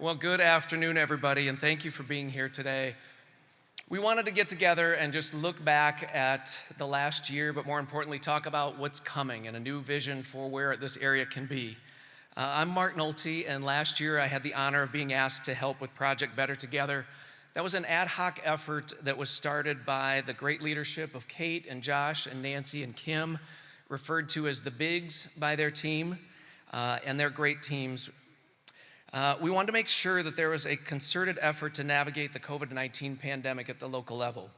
Well, good afternoon, everybody, and thank you for being here today. We wanted to get together and just look back at the last year, but more importantly, talk about what's coming and a new vision for where this area can be. I'm Mark Nolte, and last year I had the honor of being asked to help with Project Better Together. That was an ad hoc effort that was started by the great leadership of Kate and Josh and Nancy and Kim, referred to as the Bigs by their team and their great teams. We wanted to make sure that there was a concerted effort to navigate the COVID-19 pandemic at the local level.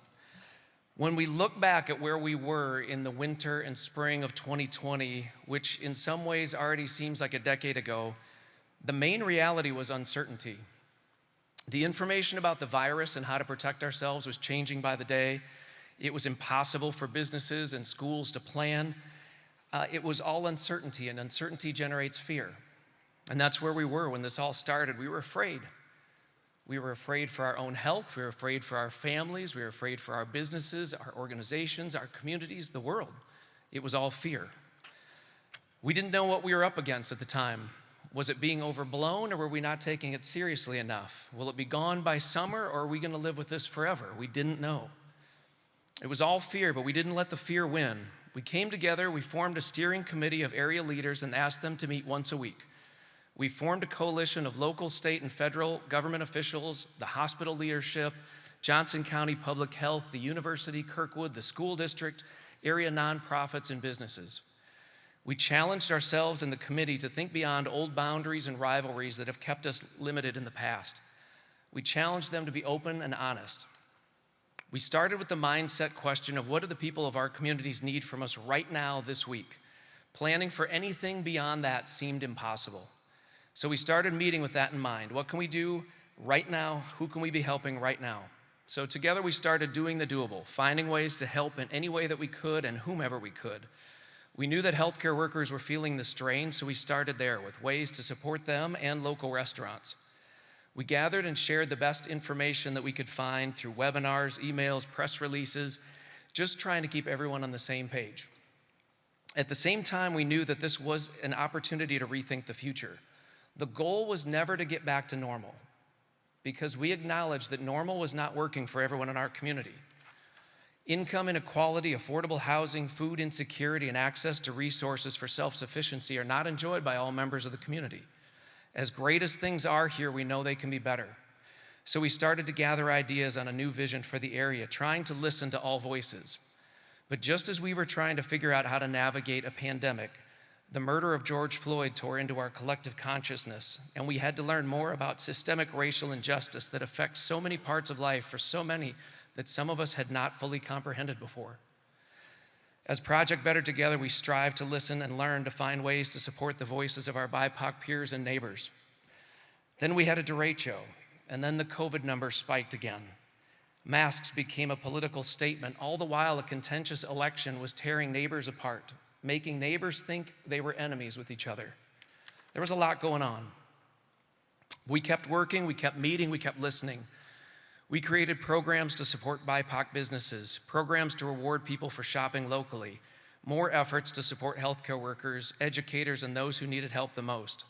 When we look back at where we were in the winter and spring of 2020, which in some ways already seems like a decade ago, the main reality was uncertainty. The information about the virus and how to protect ourselves was changing by the day. It was impossible for businesses and schools to plan. It was all uncertainty, and uncertainty generates fear. And that's where we were when this all started. We were afraid. We were afraid for our own health. We were afraid for our families. We were afraid for our businesses, our organizations, our communities, the world. It was all fear. We didn't know what we were up against at the time. Was it being overblown, or were we not taking it seriously enough? Will it be gone by summer, or are we going to live with this forever? We didn't know. It was all fear, but we didn't let the fear win. We came together, we formed a steering committee of area leaders and asked them to meet once a week. We formed a coalition of local, state, and federal government officials, the hospital leadership, Johnson County Public Health, the university, Kirkwood, the school district, area nonprofits, and businesses. We challenged ourselves in the committee to think beyond old boundaries and rivalries that have kept us limited in the past. We challenged them to be open and honest. We started with the mindset question of what do the people of our communities need from us right now this week? Planning for anything beyond that seemed impossible. So we started meeting with that in mind. What can we do right now? Who can we be helping right now? So together we started doing the doable, finding ways to help in any way that we could and whomever we could. We knew that healthcare workers were feeling the strain, so we started there with ways to support them and local restaurants. We gathered and shared the best information that we could find through webinars, emails, press releases, just trying to keep everyone on the same page. At the same time, we knew that this was an opportunity to rethink the future. The goal was never to get back to normal, because we acknowledged that normal was not working for everyone in our community. Income inequality, affordable housing, food insecurity, and access to resources for self-sufficiency are not enjoyed by all members of the community. As great as things are here, we know they can be better. So we started to gather ideas on a new vision for the area, trying to listen to all voices. But just as we were trying to figure out how to navigate a pandemic, the murder of George Floyd tore into our collective consciousness, and we had to learn more about systemic racial injustice that affects so many parts of life for so many that some of us had not fully comprehended before. As Project Better Together, we strive to listen and learn to find ways to support the voices of our BIPOC peers and neighbors. Then we had a derecho, and then the COVID numbers spiked again. Masks became a political statement, all the while a contentious election was tearing neighbors apart, making neighbors think they were enemies with each other. There was a lot going on. We kept working, we kept meeting, we kept listening. We created programs to support BIPOC businesses, programs to reward people for shopping locally, more efforts to support healthcare workers, educators, and those who needed help the most.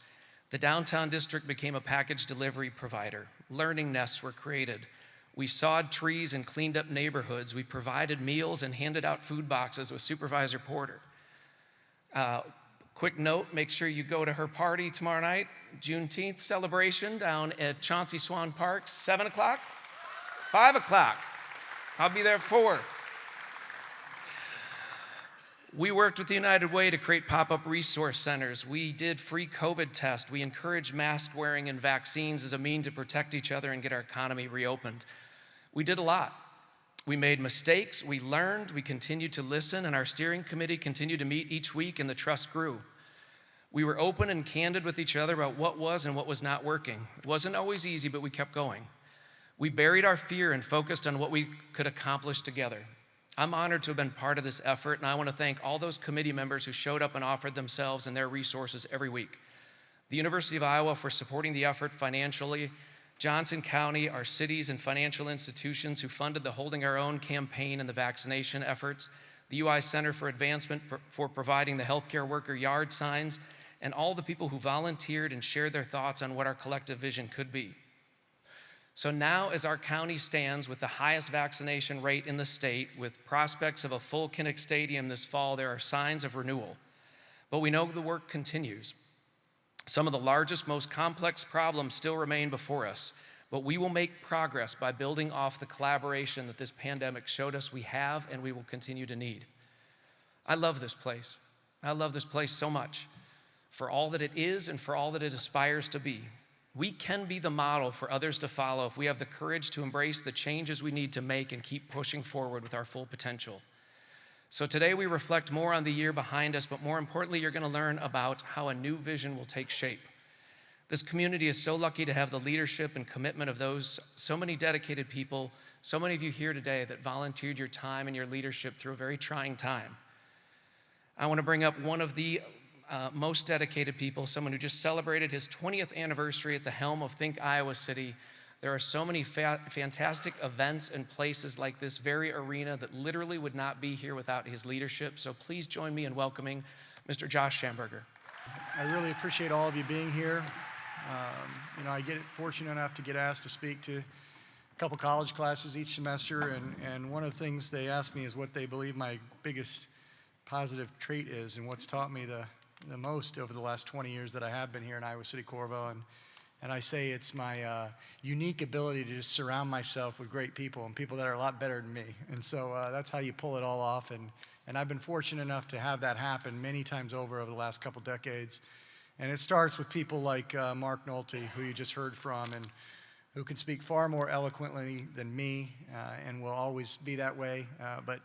The downtown district became a package delivery provider. Learning nests were created. We sawed trees and cleaned up neighborhoods. We provided meals and handed out food boxes with Supervisor Porter. Quick note, make sure you go to her party tomorrow night, Juneteenth celebration down at Chauncey Swan Park, 7 o'clock, 5 o'clock. I'll be there at 4. We worked with the United Way to create pop-up resource centers. We did free COVID tests. We encouraged mask wearing and vaccines as a means to protect each other and get our economy reopened. We did a lot. We made mistakes, we learned, we continued to listen, and our steering committee continued to meet each week, and the trust grew. We were open and candid with each other about what was and what was not working. It wasn't always easy, but we kept going. We buried our fear and focused on what we could accomplish together. I'm honored to have been part of this effort, and I want to thank all those committee members who showed up and offered themselves and their resources every week. The University of Iowa for supporting the effort financially, Johnson County, our cities and financial institutions who funded the Holding Our Own campaign and the vaccination efforts, the UI Center for Advancement for providing the healthcare worker yard signs, and all the people who volunteered and shared their thoughts on what our collective vision could be. So now, as our county stands with the highest vaccination rate in the state, with prospects of a full Kinnick Stadium this fall, there are signs of renewal. But we know the work continues. Some of the largest, most complex problems still remain before us, but we will make progress by building off the collaboration that this pandemic showed us we have and we will continue to need. I love this place. I love this place so much for all that it is and for all that it aspires to be. We can be the model for others to follow if we have the courage to embrace the changes we need to make and keep pushing forward with our full potential. So today we reflect more on the year behind us, but more importantly, you're going to learn about how a new vision will take shape. This community is so lucky to have the leadership and commitment of so many dedicated people, so many of you here today that volunteered your time and your leadership through a very trying time. I want to bring up one of the most dedicated people, someone who just celebrated his 20th anniversary at the helm of Think Iowa City. There are so many fantastic events and places like this very arena that literally would not be here without his leadership. So please join me in welcoming Mr. Josh Schamberger. I really appreciate all of you being here. I get fortunate enough to get asked to speak to a couple college classes each semester, and one of the things they ask me is what they believe my biggest positive trait is, and what's taught me the most over the last 20 years that I have been here in Iowa City, Corvo, and I say it's my unique ability to just surround myself with great people and people that are a lot better than me. And so that's how you pull it all off. And I've been fortunate enough to have that happen many times over the last couple decades. And it starts with people like Mark Nolte, who you just heard from, and who can speak far more eloquently than me, and will always be that way. But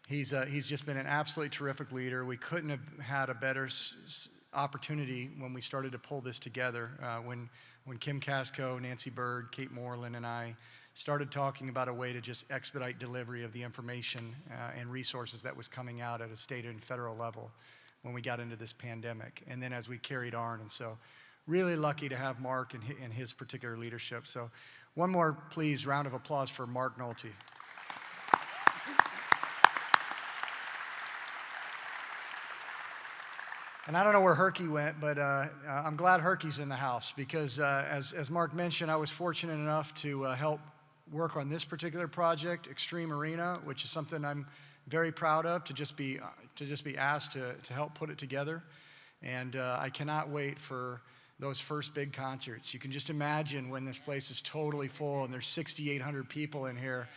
he's just been an absolutely terrific leader. We couldn't have had a better opportunity when we started to pull this together. When Kim Casco, Nancy Bird, Kate Moreland, and I started talking about a way to just expedite delivery of the information and resources that was coming out at a state and federal level when we got into this pandemic, and then as we carried on. And so really lucky to have Mark and his particular leadership. So one more, please, round of applause for Mark Nolte. And I don't know where Herky went, but I'm glad Herky's in the house, because as Mark mentioned, I was fortunate enough to help work on this particular project, Xtream Arena, which is something I'm very proud of, to just be asked to help put it together. And I cannot wait for those first big concerts. You can just imagine when this place is totally full and there's 6,800 people in here,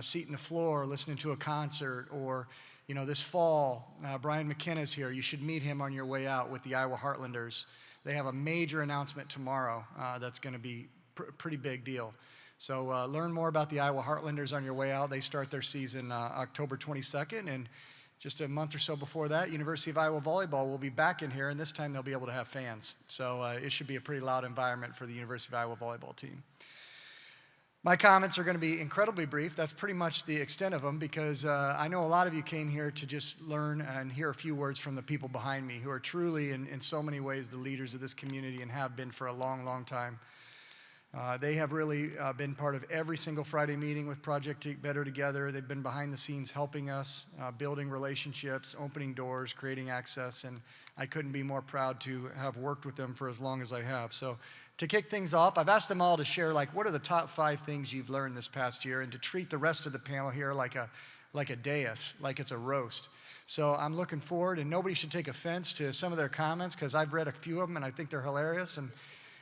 seating the floor, listening to a concert, or this fall, Brian McKenna's here. You should meet him on your way out with the Iowa Heartlanders. They have a major announcement tomorrow that's going to be pretty big deal. So learn more about the Iowa Heartlanders on your way out. They start their season October 22nd, and just a month or so before that, University of Iowa Volleyball will be back in here, and this time they'll be able to have fans. So it should be a pretty loud environment for the University of Iowa Volleyball team. My comments are going to be incredibly brief. That's pretty much the extent of them, because I know a lot of you came here to just learn and hear a few words from the people behind me, who are truly, in so many ways, the leaders of this community and have been for a long, long time. They have really been part of every single Friday meeting with Project Better Together. They've been behind the scenes helping us, building relationships, opening doors, creating access, and I couldn't be more proud to have worked with them for as long as I have. So to kick things off, I've asked them all to share, what are the top 5 things you've learned this past year, and to treat the rest of the panel here like a dais, like it's a roast. So I'm looking forward, and nobody should take offense to some of their comments, because I've read a few of them and I think they're hilarious. And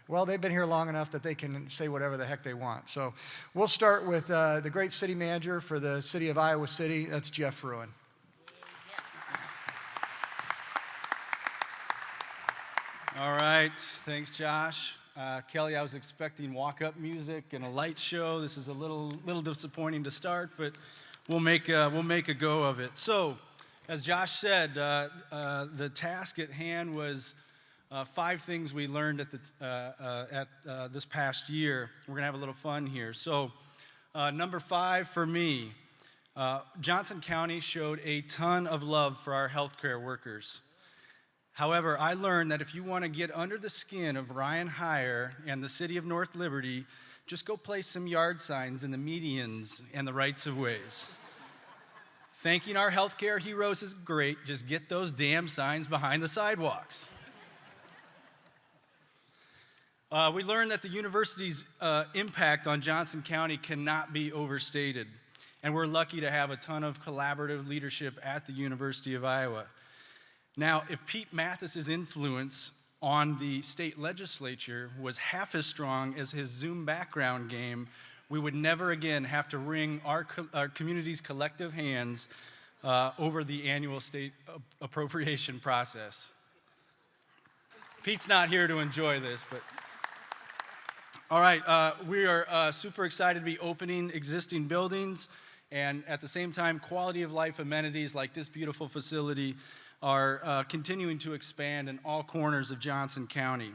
well, they've been here long enough that they can say whatever the heck they want. So we'll start with the great city manager for the city of Iowa City. That's Jeff Fruin. All right, thanks, Josh. Kelly, I was expecting walk-up music and a light show. This is a little disappointing to start, but we'll make a go of it. So, as Josh said, the task at hand was 5 things we learned at this past year. We're gonna have a little fun here. So, number 5 for me, Johnson County showed a ton of love for our healthcare workers. However, I learned that if you want to get under the skin of Ryan Heyer and the city of North Liberty, just go place some yard signs in the medians and the rights of ways. Thanking our healthcare heroes is great, just get those damn signs behind the sidewalks. We learned that the university's impact on Johnson County cannot be overstated, and we're lucky to have a ton of collaborative leadership at the University of Iowa. Now, if Pete Mathis's influence on the state legislature was half as strong as his Zoom background game, we would never again have to wring our community's collective hands over the annual state appropriation process. Pete's not here to enjoy this, but... All right, we are super excited to be opening existing buildings, and at the same time, quality of life amenities like this beautiful facility are continuing to expand in all corners of Johnson County.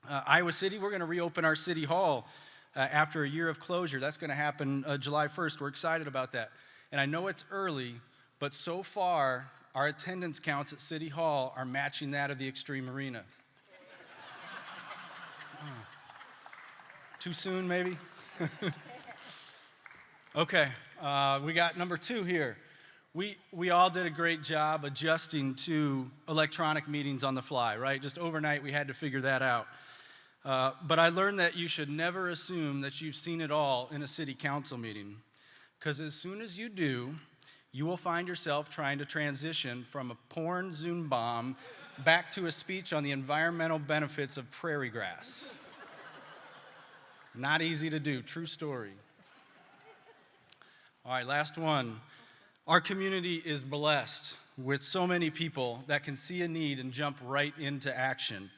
Iowa City, we're going to reopen our city hall after a year of closure. That's going to happen July 1st. We're excited about that. And I know it's early, but so far, our attendance counts at City Hall are matching that of the Xtream Arena. Too soon, maybe? Okay, we got number 2 here. We all did a great job adjusting to electronic meetings on the fly, right? Just overnight, we had to figure that out. But I learned that you should never assume that you've seen it all in a city council meeting, because as soon as you do, you will find yourself trying to transition from a porn Zoom bomb back to a speech on the environmental benefits of prairie grass. Not easy to do, true story. All right, last one. Our community is blessed with so many people that can see a need and jump right into action.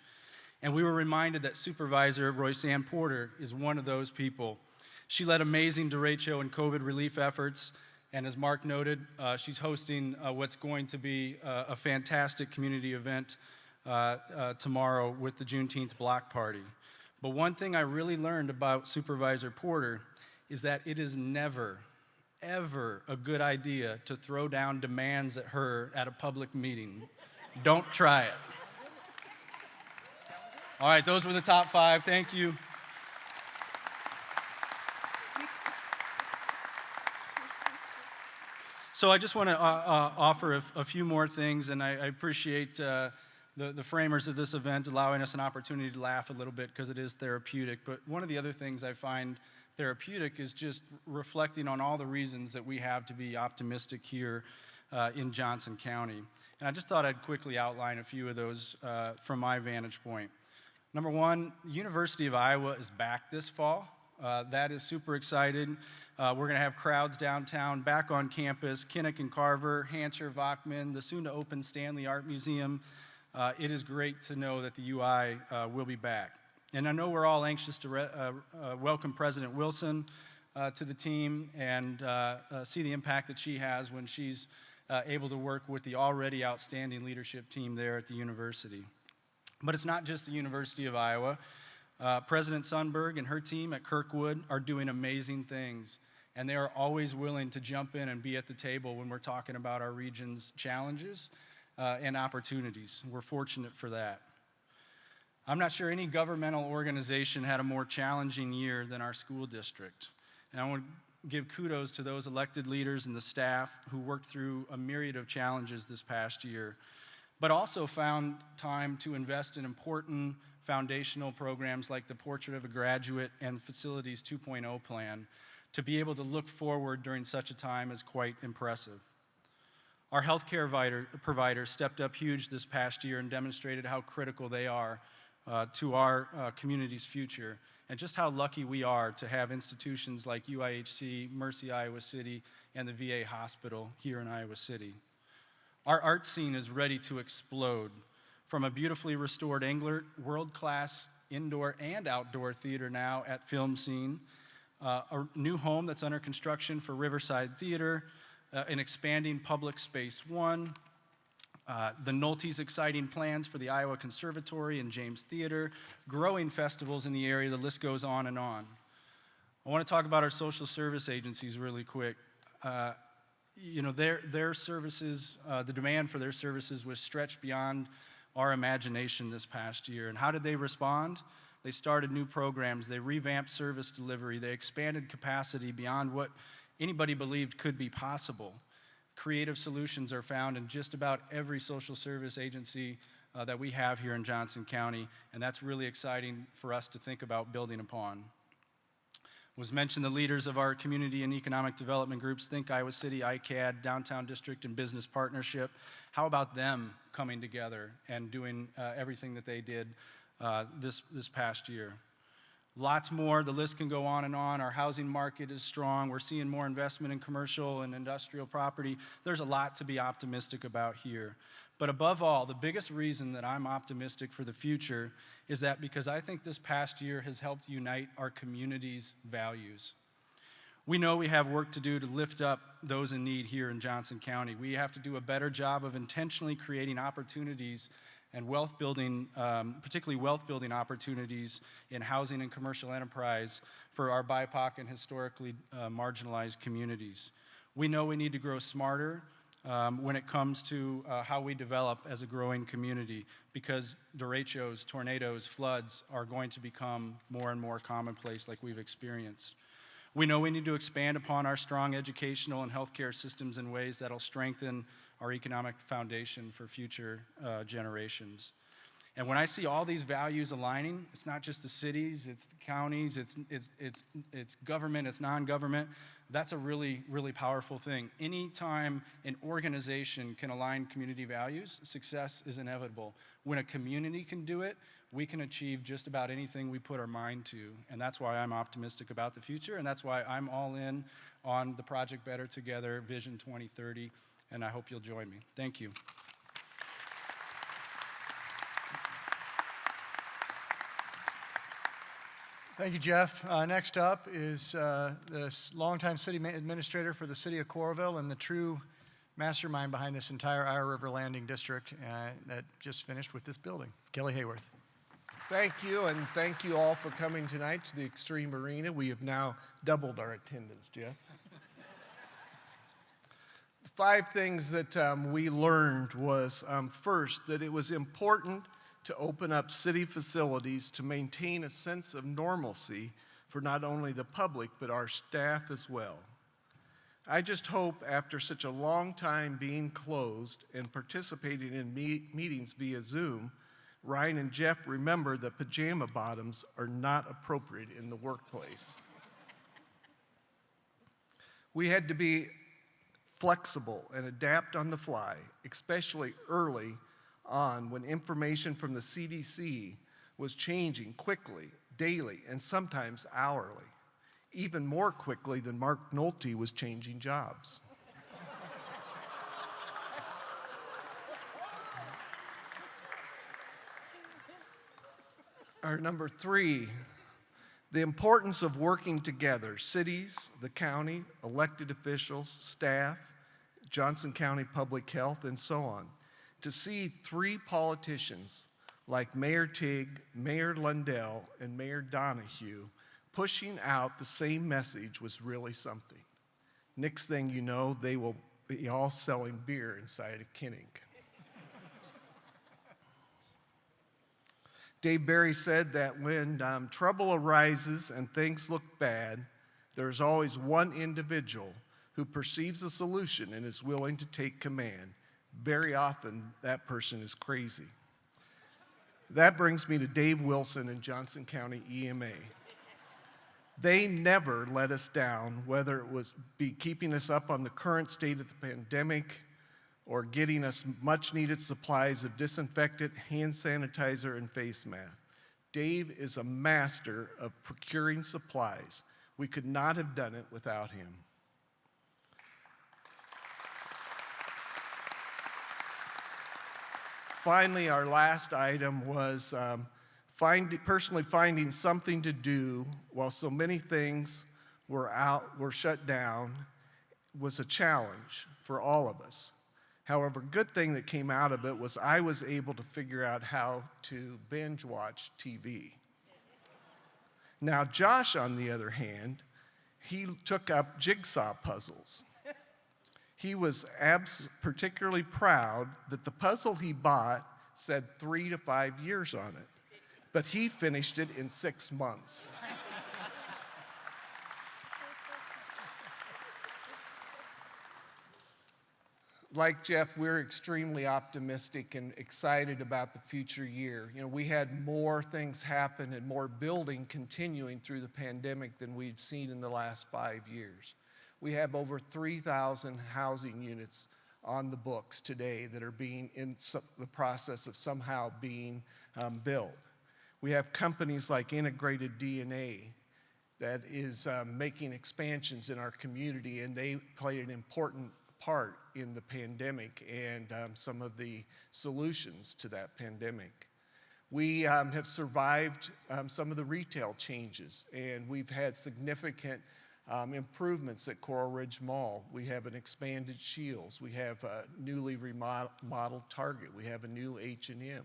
And we were reminded that Supervisor Royce-Ann Porter is one of those people. She led amazing derecho and COVID relief efforts, and as Mark noted, she's hosting what's going to be a fantastic community event tomorrow with the Juneteenth block party. But one thing I really learned about Supervisor Porter is that it is never, ever a good idea to throw down demands at her at a public meeting. Don't try it. All right, those were the top 5. Thank you. So I just want to offer a few more things, and I appreciate the framers of this event allowing us an opportunity to laugh a little bit because it is therapeutic. But one of the other things I find therapeutic is just reflecting on all the reasons that we have to be optimistic here in Johnson County. And I just thought I'd quickly outline a few of those from my vantage point. Number 1, the University of Iowa is back this fall. That is super exciting. We're going to have crowds downtown, back on campus, Kinnick and Carver, Hancher, Vachman, the soon-to-open Stanley Art Museum. It is great to know that the UI will be back. And I know we're all anxious to welcome President Wilson to the team and see the impact that she has when she's able to work with the already outstanding leadership team there at the university. But it's not just the University of Iowa. President Sundberg and her team at Kirkwood are doing amazing things, and they are always willing to jump in and be at the table when we're talking about our region's challenges and opportunities. We're fortunate for that. I'm not sure any governmental organization had a more challenging year than our school district. And I want to give kudos to those elected leaders and the staff who worked through a myriad of challenges this past year, but also found time to invest in important foundational programs like the Portrait of a Graduate and Facilities 2.0 plan. To be able to look forward during such a time is quite impressive. Our healthcare providers stepped up huge this past year and demonstrated how critical they are to our community's future, and just how lucky we are to have institutions like UIHC, Mercy Iowa City, and the VA hospital here in Iowa City. Our art scene is ready to explode. From a beautifully restored Englert, world-class indoor and outdoor theater now at Film Scene, a new home that's under construction for Riverside Theater, an expanding Public Space 1, the Nolte's exciting plans for the Iowa Conservatory and James Theater, growing festivals in the area, the list goes on and on. I want to talk about our social service agencies really quick. Their services, the demand for their services was stretched beyond our imagination this past year. And how did they respond? They started new programs, they revamped service delivery, they expanded capacity beyond what anybody believed could be possible. Creative solutions are found in just about every social service agency that we have here in Johnson County, and that's really exciting for us to think about building upon. Was mentioned the leaders of our community and economic development groups, Think Iowa City, ICAD, Downtown District, and Business Partnership. How about them coming together and doing everything that they did this past year? Lots more, the list can go on and on. Our housing market is strong. We're seeing more investment in commercial and industrial property. There's a lot to be optimistic about here. But above all, the biggest reason that I'm optimistic for the future is that because I think this past year has helped unite our community's values. We know we have work to do to lift up those in need here in Johnson County. We have to do a better job of intentionally creating opportunities and wealth building, particularly wealth building opportunities in housing and commercial enterprise for our BIPOC and historically marginalized communities. We know we need to grow smarter when it comes to how we develop as a growing community, because derechos, tornadoes, floods are going to become more and more commonplace like we've experienced. We know we need to expand upon our strong educational and healthcare systems in ways that'll strengthen our economic foundation for future generations. And when I see all these values aligning, it's not just the cities, it's the counties, it's government, it's non-government. That's a really, really powerful thing. Anytime an organization can align community values, success is inevitable. When a community can do it, we can achieve just about anything we put our mind to. And that's why I'm optimistic about the future, and that's why I'm all in on the Project Better Together Vision 2030, and I hope you'll join me. Thank you. Thank you, Jeff. Next up is this longtime city administrator for the city of Coralville and the true mastermind behind this entire Iowa River Landing District that just finished with this building, Kelly Hayworth. Thank you, and thank you all for coming tonight to the Xtream Arena. We have now doubled our attendance, Jeff. The 5 things that we learned was, first, that it was important to open up city facilities to maintain a sense of normalcy for not only the public, but our staff as well. I just hope after such a long time being closed and participating in meetings via Zoom, Ryan and Jeff remember that pajama bottoms are not appropriate in the workplace. We had to be flexible and adapt on the fly, especially early on when information from the CDC was changing quickly, daily, and sometimes hourly, even more quickly than Mark Nolte was changing jobs. Our number 3, the importance of working together, cities, the county, elected officials, staff, Johnson County Public Health, and so on. To see 3 politicians like Mayor Tigg, Mayor Lundell, and Mayor Donahue pushing out the same message was really something. Next thing you know, they will be all selling beer inside a Kinnig. Dave Barry said that when trouble arises and things look bad, there's always one individual who perceives a solution and is willing to take command. Very often, that person is crazy. That brings me to Dave Wilson and Johnson County EMA. They never let us down, whether it was keeping us up on the current state of the pandemic or getting us much-needed supplies of disinfectant, hand sanitizer, and face masks. Dave is a master of procuring supplies. We could not have done it without him. Finally, our last item was personally finding something to do while so many things were shut down was a challenge for all of us. However, good thing that came out of it was I was able to figure out how to binge watch TV. Now, Josh, on the other hand, he took up jigsaw puzzles. He was particularly proud that the puzzle he bought said 3 to 5 years on it, but he finished it in 6 months. like Jeff, we're extremely optimistic and excited about the future year. You know, we had more things happen and more building continuing through the pandemic than we've seen in the last 5 years. We have over 3,000 housing units on the books today that are being in the process of somehow being built. We have companies like Integrated DNA that is making expansions in our community, and they played an important part in the pandemic and some of the solutions to that pandemic. We have survived some of the retail changes, and we've had significant improvements at Coral Ridge Mall. We have an expanded Shields. We have a newly remodeled Target. We have a new H&M.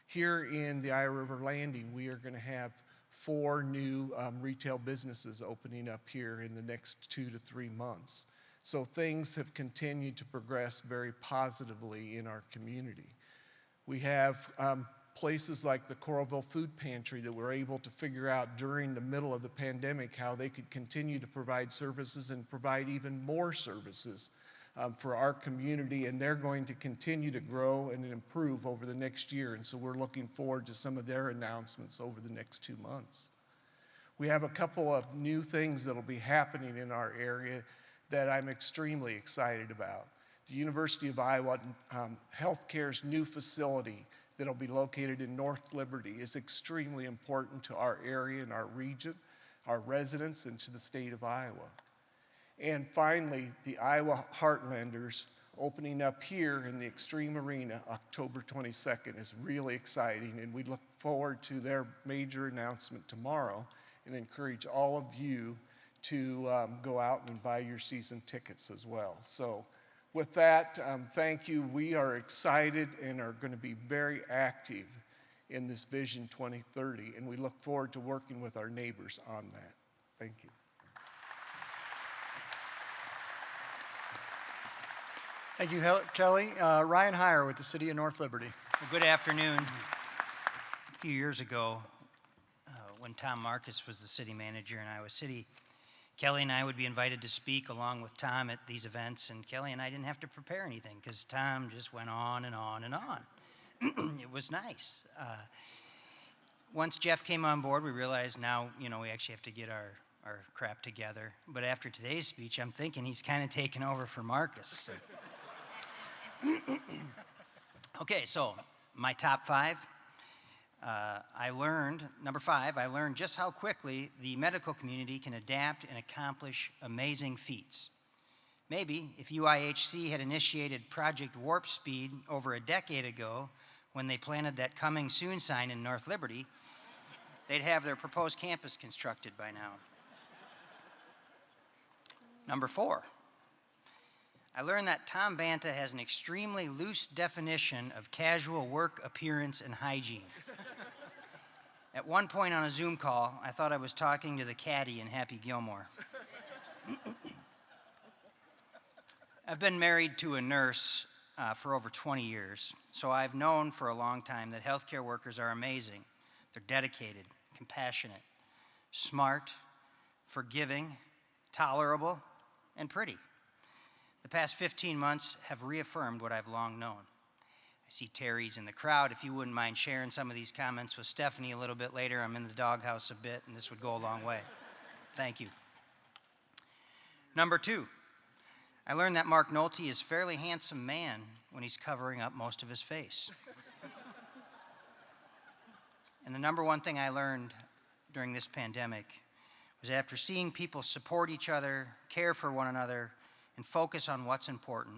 Here in the Iowa River Landing, we are going to have 4 new retail businesses opening up here in the next 2 to 3 months. So things have continued to progress very positively in our community. We have places like the Coralville Food Pantry that were able to figure out during the middle of the pandemic how they could continue to provide services and provide even more services for our community, and they're going to continue to grow and improve over the next year, and so we're looking forward to some of their announcements over the next 2 months. We have a couple of new things that'll be happening in our area that I'm extremely excited about. The University of Iowa Healthcare's new facility that'll be located in North Liberty is extremely important to our area and our region, our residents, and to the state of Iowa. And finally, the Iowa Heartlanders opening up here in the Xtream Arena October 22nd is really exciting, and we look forward to their major announcement tomorrow and encourage all of you to go out and buy your season tickets as well. So with that, thank you. We are excited and are going to be very active in this Vision 2030, and we look forward to working with our neighbors on that. Thank you. Thank you, Kelly. Ryan Heyer with the City of North Liberty. Well, good afternoon. A few years ago, when Tom Marcus was the city manager in Iowa City, Kelly and I would be invited to speak along with Tom at these events, and Kelly and I didn't have to prepare anything because Tom just went on and on and on. It was nice. Once Jeff came on board, we realized now, we actually have to get our crap together. But after today's speech, I'm thinking he's kind of taken over for Marcus. Okay, so my top 5. Number 5, I learned just how quickly the medical community can adapt and accomplish amazing feats. Maybe if UIHC had initiated Project Warp Speed over a decade ago when they planted that coming soon sign in North Liberty, they'd have their proposed campus constructed by now. Number 4, I learned that Tom Banta has an extremely loose definition of casual work appearance and hygiene. At one point on a Zoom call, I thought I was talking to the caddy in Happy Gilmore. I've been married to a nurse for over 20 years, so I've known for a long time that healthcare workers are amazing. They're dedicated, compassionate, smart, forgiving, tolerable, and pretty. The past 15 months have reaffirmed what I've long known. I see Terry's in the crowd. If you wouldn't mind sharing some of these comments with Stephanie a little bit later, I'm in the doghouse a bit, and this would go a long way. Thank you. Number 2, I learned that Mark Nolte is a fairly handsome man when he's covering up most of his face. And the number 1 thing I learned during this pandemic was after seeing people support each other, care for one another, and focus on what's important,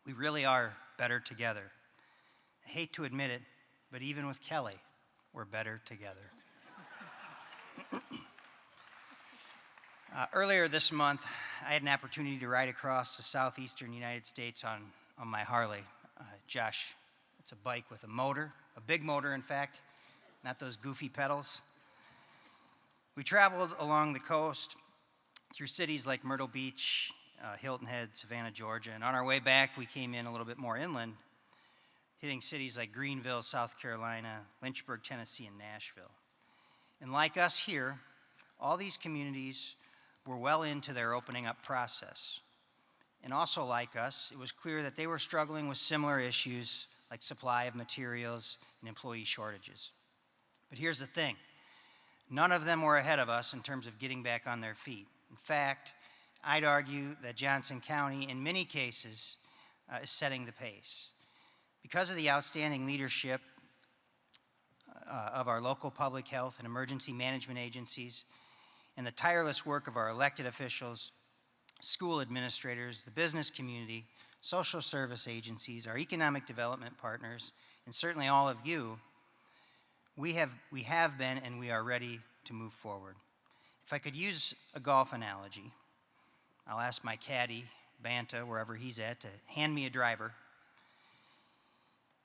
we really are better together. I hate to admit it, but even with Kelly, we're better together. Earlier this month, I had an opportunity to ride across the southeastern United States on my Harley. Josh, it's a bike with a motor, a big motor, in fact, not those goofy pedals. We traveled along the coast through cities like Myrtle Beach, Hilton Head, Savannah, Georgia, and on our way back, we came in a little bit more inland, hitting cities like Greenville, South Carolina, Lynchburg, Tennessee, and Nashville. And like us here, all these communities were well into their opening up process. And also like us, it was clear that they were struggling with similar issues like supply of materials and employee shortages. But here's the thing, none of them were ahead of us in terms of getting back on their feet. In fact, I'd argue that Johnson County, in many cases, is setting the pace. Because of the outstanding leadership of our local public health and emergency management agencies, and the tireless work of our elected officials, school administrators, the business community, social service agencies, our economic development partners, and certainly all of you, we have been and we are ready to move forward. If I could use a golf analogy, I'll ask my caddy, Banta, wherever he's at, to hand me a driver.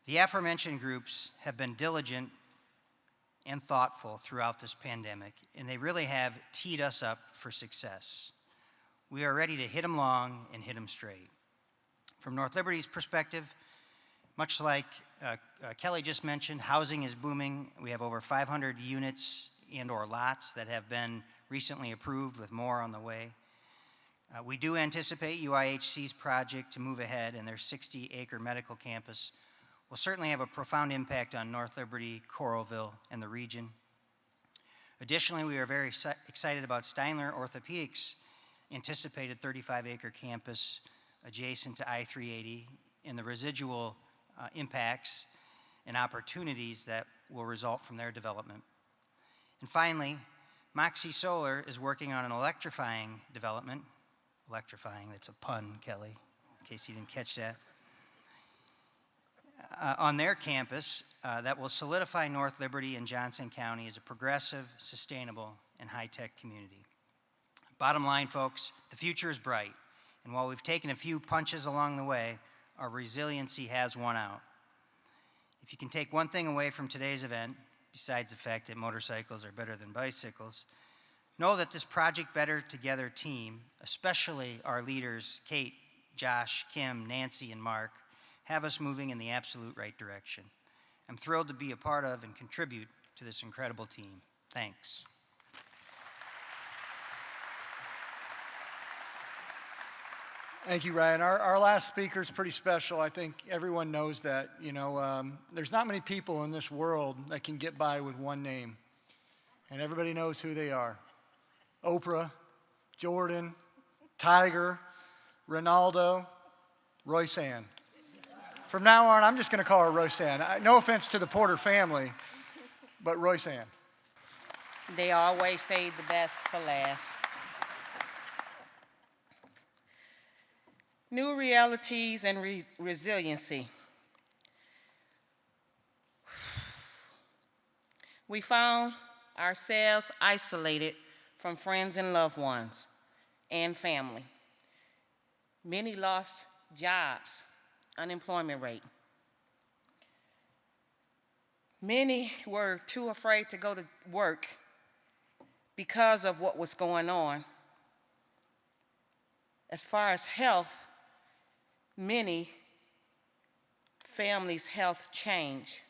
The aforementioned groups have been diligent and thoughtful throughout this pandemic, and they really have teed us up for success. We are ready to hit them long and hit them straight. From North Liberty's perspective, much like Kelly just mentioned, housing is booming. We have over 500 units and or lots that have been recently approved, with more on the way. We do anticipate UIHC's project to move ahead, and their 60-acre medical campus will certainly have a profound impact on North Liberty, Coralville, and the region. Additionally, we are very excited about Steinler Orthopedics' anticipated 35-acre campus adjacent to I-380 and the residual impacts and opportunities that will result from their development. And finally, Moxie Solar is working on an electrifying development. Electrifying, that's a pun, Kelly, in case you didn't catch that. On their campus that will solidify North Liberty and Johnson County as a progressive, sustainable, and high-tech community. Bottom line, folks, the future is bright, and while we've taken a few punches along the way, our resiliency has won out. If you can take one thing away from today's event, besides the fact that motorcycles are better than bicycles, know that this Project Better Together team, especially our leaders, Kate, Josh, Kim, Nancy, and Mark, have us moving in the absolute right direction. I'm thrilled to be a part of and contribute to this incredible team. Thanks. Thank you, Ryan. Our last speaker is pretty special. I think everyone knows that. There's not many people in this world that can get by with one name, and everybody knows who they are. Oprah, Jordan, Tiger, Ronaldo, Royce-Ann. From now on, I'm just going to call her Royce-Ann. No offense to the Porter family, but Royce-Ann. They always say the best for last. New realities and resiliency. We found ourselves isolated from friends and loved ones and family. Many lost jobs, unemployment rate. Many were too afraid to go to work because of what was going on. As far as health, many families' health changed.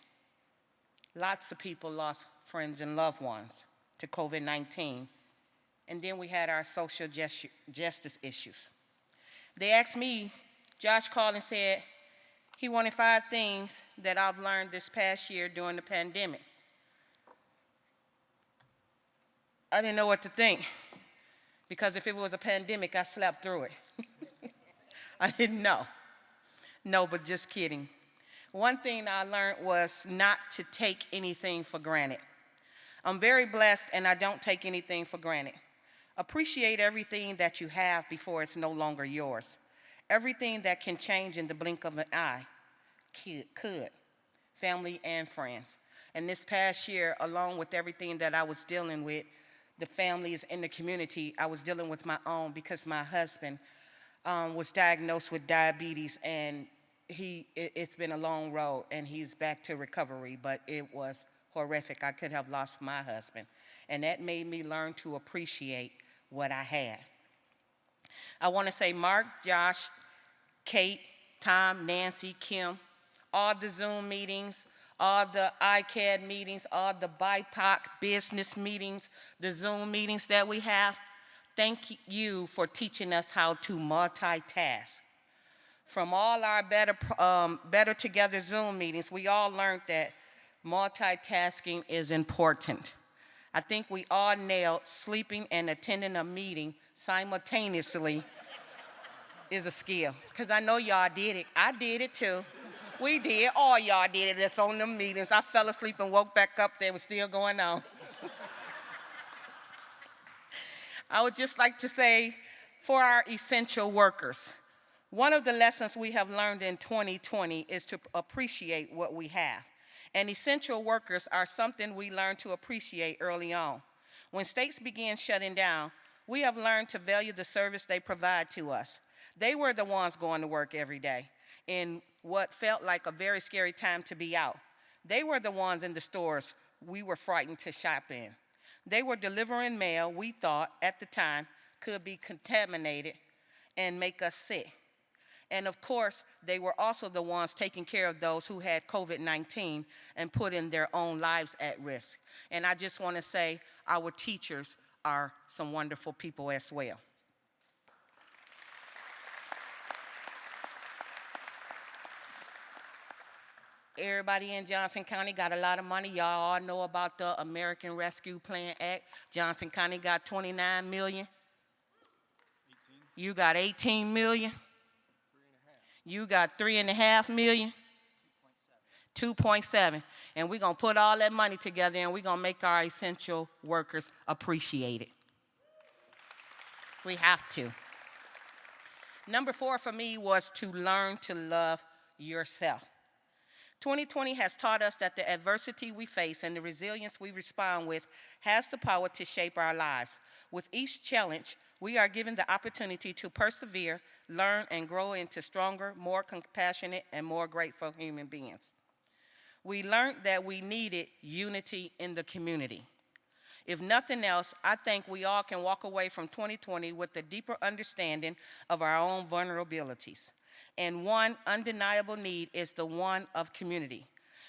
Lots of people lost friends and loved ones to COVID-19. And then we had our social justice issues. They asked me, Josh called and said he wanted 5 things that I've learned this past year during the pandemic. I didn't know what to think, because if it was a pandemic, I slept through it. I didn't know. No, but just kidding. One thing I learned was not to take anything for granted. I'm very blessed, and I don't take anything for granted. Appreciate everything that you have before it's no longer yours. Everything that can change in the blink of an eye could, family and friends. And this past year, along with everything that I was dealing with, the families in the community, I was dealing with my own, because my husband was diagnosed with diabetes, and it's been a long road, and he's back to recovery, but it was horrific. I could have lost my husband, and that made me learn to appreciate what I had. I want to say Mark, Josh, Kate, Tom, Nancy, Kim, all the Zoom meetings, all the ICAD meetings, all the BIPOC business meetings, the Zoom meetings that we have. thank you for teaching us how to multitask. From all our Better Together Zoom meetings, we all learned that multitasking is important. I think we all nailed sleeping and attending a meeting simultaneously is a skill. Because I know y'all did it. I did it too. We did. All y'all did it. That's on them meetings. I fell asleep and woke back up. They were still going on. I would just like to say, for our essential workers, one of the lessons we have learned in 2020 is to appreciate what we have. And essential workers are something we learned to appreciate early on. When states began shutting down, we have learned to value the service they provide to us. They were the ones going to work every day in what felt like a very scary time to be out. They were the ones in the stores we were frightened to shop in. They were delivering mail we thought at the time could be contaminated and make us sick. And of course, they were also the ones taking care of those who had COVID-19 and putting their own lives at risk. And I just want to say our teachers are some wonderful people as well. Everybody in Johnson County got a lot of money. Y'all all know about the American Rescue Plan Act. Johnson County got 29 million. 18. You got 18 million. 3.5. You got 3.5 million. 2.7. And we're going to put all that money together and we're going to make our essential workers appreciate it. We have to. Number 4 for me was to learn to love yourself. 2020 has taught us that the adversity we face and the resilience we respond with has the power to shape our lives. With each challenge, we are given the opportunity to persevere, learn, and grow into stronger, more compassionate, and more grateful human beings. We learned that we needed unity in the community. If nothing else, I think we all can walk away from 2020 with a deeper understanding of our own vulnerabilities. And one undeniable need is the one of community.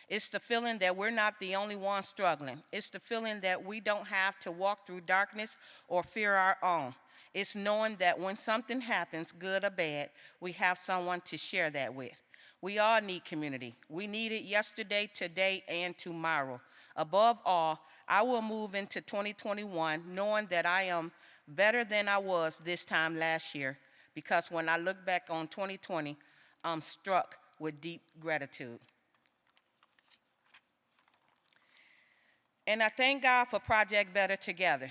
It's the feeling that we're not the only ones struggling. It's the feeling that we don't have to walk through darkness or fear our own. It's knowing that when something happens, good or bad, we have someone to share that with. We all need community. We need it yesterday, today, and tomorrow. Above all, I will move into 2021 knowing that I am better than I was this time last year, because when I look back on 2020, I'm struck with deep gratitude. And I thank God for Project Better Together.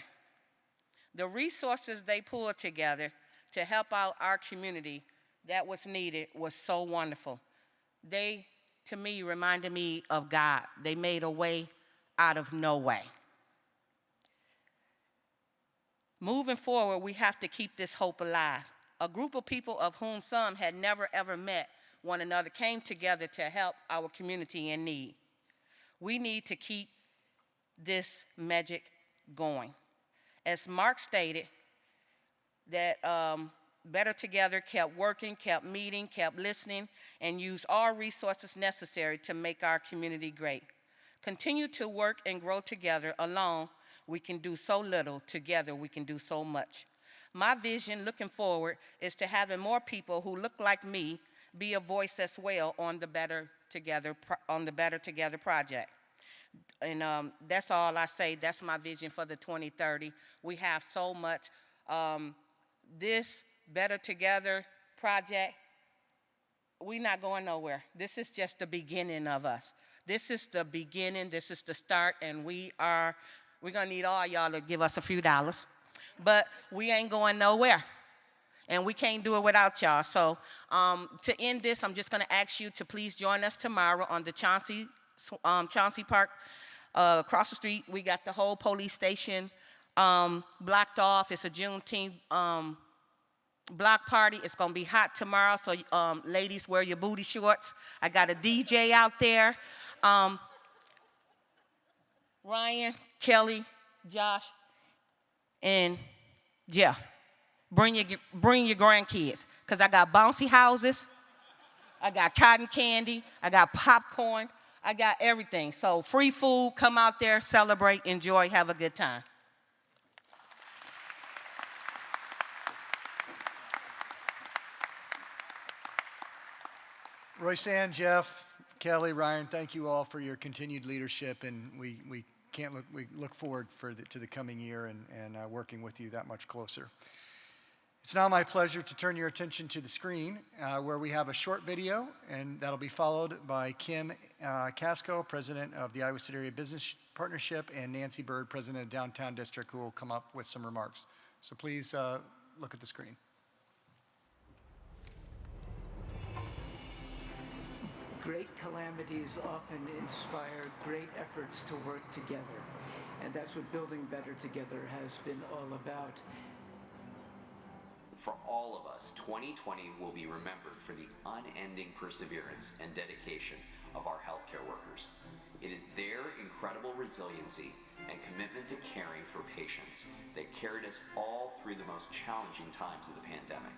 The resources they pulled together to help out our community that was needed was so wonderful. They, to me, reminded me of God. They made a way out of no way. Moving forward, we have to keep this hope alive. A group of people of whom some had never ever met one another came together to help our community in need. We need to keep this magic going. As Mark stated, that Better Together kept working, kept meeting, kept listening, and used all resources necessary to make our community great. Continue to work and grow together. Alone, we can do so little. Together, we can do so much. My vision looking forward is to having more people who look like me be a voice as well on the Better Together project. And that's all I say. That's my vision for the 2030. We have so much. This Better Together project, we're not going nowhere. This is just the beginning of us. This is the beginning. This is the start, and we're gonna need all y'all to give us a few dollars. But we ain't going nowhere, and we can't do it without y'all. So to end this, I'm just gonna ask you to please join us tomorrow on the Chauncey Park. Across the street, we got the whole police station blocked off. It's a Juneteenth block party. It's gonna be hot tomorrow, so ladies, wear your booty shorts. I got a DJ out there. Ryan, Kelly, Josh, and Jeff, bring your grandkids, because I got bouncy houses, I got cotton candy, I got popcorn, I got everything. So free food, come out there, celebrate, enjoy, have a good time. Royce-Ann, Jeff, Kelly, Ryan, thank you all for your continued leadership, and we look forward to the coming year and working with you that much closer. It's now my pleasure to turn your attention to the screen where we have a short video, and that'll be followed by Kim Casco, President of the Iowa City Area Business Partnership, and Nancy Bird, President of Downtown District, who will come up with some remarks. So please look at the screen. Great calamities often inspire great efforts to work together, and that's what Building Better Together has been all about. For all of us, 2020 will be remembered for the unending perseverance and dedication of our healthcare workers. It is their incredible resiliency and commitment to caring for patients that carried us all through the most challenging times of the pandemic.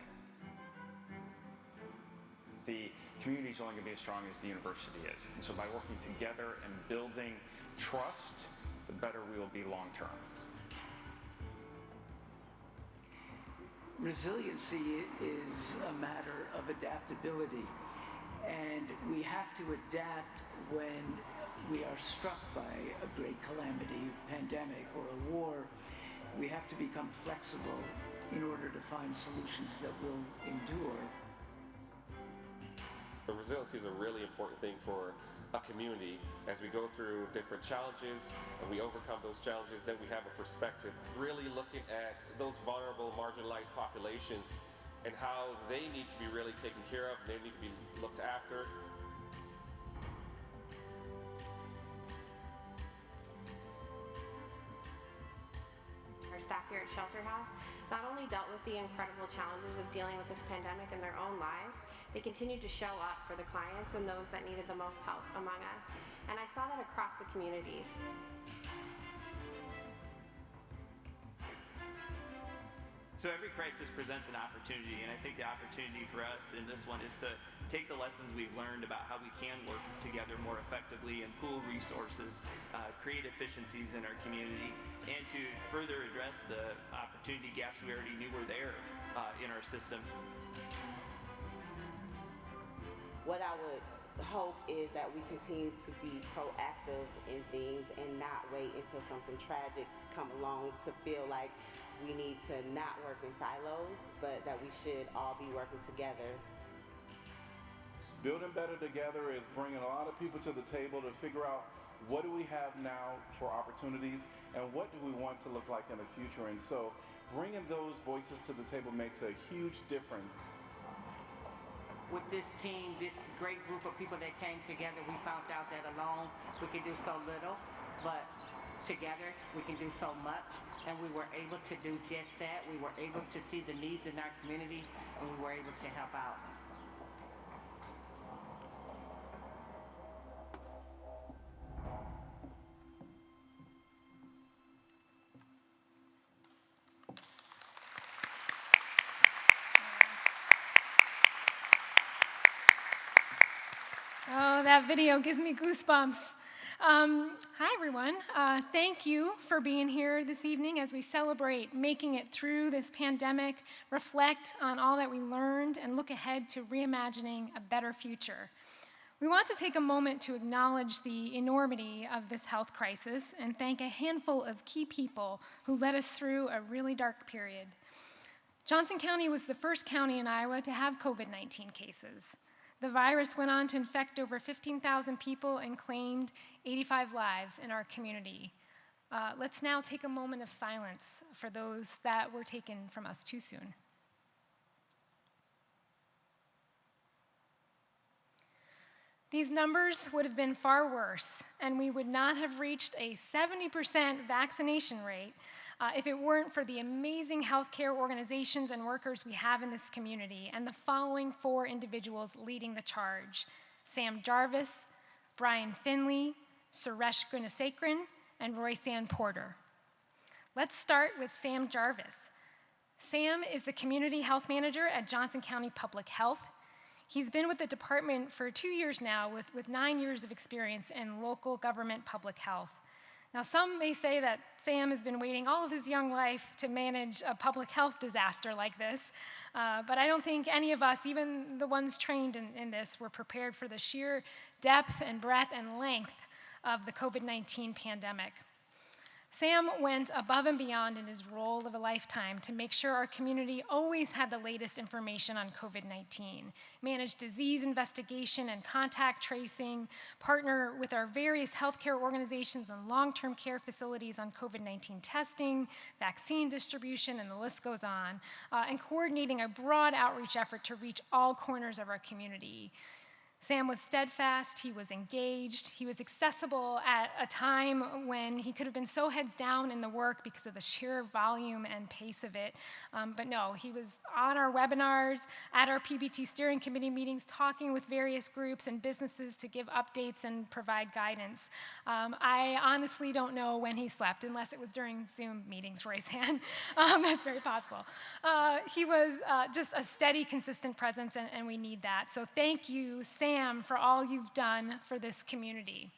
The community is only going to be as strong as the university is. And so by working together and building trust, the better we will be long term. Resiliency is a matter of adaptability, and we have to adapt when we are struck by a great calamity, pandemic, or a war. We have to become flexible in order to find solutions that will endure. Resiliency is a really important thing for a community. As we go through different challenges and we overcome those challenges, then we have a perspective really looking at those vulnerable, marginalized populations and how they need to be really taken care of, they need to be looked after. Our staff here at Shelter House not only dealt with the incredible challenges of dealing with this pandemic in their own lives, they continued to show up for the clients and those that needed the most help among us. And I saw that across the community. So every crisis presents an opportunity, and I think the opportunity for us in this one is to take the lessons we've learned about how we can work together more effectively and pool resources, create efficiencies in our community, and to further address the opportunity gaps we already knew were there in our system. What I would hope is that we continue to be proactive in things and not wait until something tragic to come along to feel like we need to not work in silos, but that we should all be working together. Building Better Together is bringing a lot of people to the table to figure out what do we have now for opportunities and what do we want to look like in the future. And so bringing those voices to the table makes a huge difference. With this team, this great group of people that came together, we found out that alone we could do so little, but together we can do so much. And we were able to do just that. We were able to see the needs in our community, and we were able to help out. Oh, that video gives me goosebumps. Hi, everyone. Thank you for being here this evening as we celebrate making it through this pandemic, reflect on all that we learned, and look ahead to reimagining a better future. We want to take a moment to acknowledge the enormity of this health crisis and thank a handful of key people who led us through a really dark period. Johnson County was the first county in Iowa to have COVID-19 cases. The virus went on to infect over 15,000 people and claimed 85 lives in our community. Let's now take a moment of silence for those that were taken from us too soon. These numbers would have been far worse, and we would not have reached a 70% vaccination rate if it weren't for the amazing healthcare organizations and workers we have in this community and the following 4 individuals leading the charge: Sam Jarvis, Brian Finley, Suresh Gunasekaran, and Royce-Ann Porter. Let's start with Sam Jarvis. Sam is the Community Health Manager at Johnson County Public Health. He's been with the department for 2 years now with 9 years of experience in local government public health. Now, some may say that Sam has been waiting all of his young life to manage a public health disaster like this, but I don't think any of us, even the ones trained in this, were prepared for the sheer depth and breadth and length of the COVID-19 pandemic. Sam went above and beyond in his role of a lifetime to make sure our community always had the latest information on COVID-19, manage disease investigation and contact tracing, partner with our various healthcare organizations and long-term care facilities on COVID-19 testing, vaccine distribution, and the list goes on, and coordinating a broad outreach effort to reach all corners of our community. Sam was steadfast, he was engaged, he was accessible at a time when he could have been so heads down in the work because of the sheer volume and pace of it. But no, he was on our webinars, at our PBT steering committee meetings, talking with various groups and businesses to give updates and provide guidance. I honestly don't know when he slept, unless it was during Zoom meetings, raise hand. That's very possible. He was just a steady, consistent presence, and we need that. So thank you, Sam, for all you've done for this community.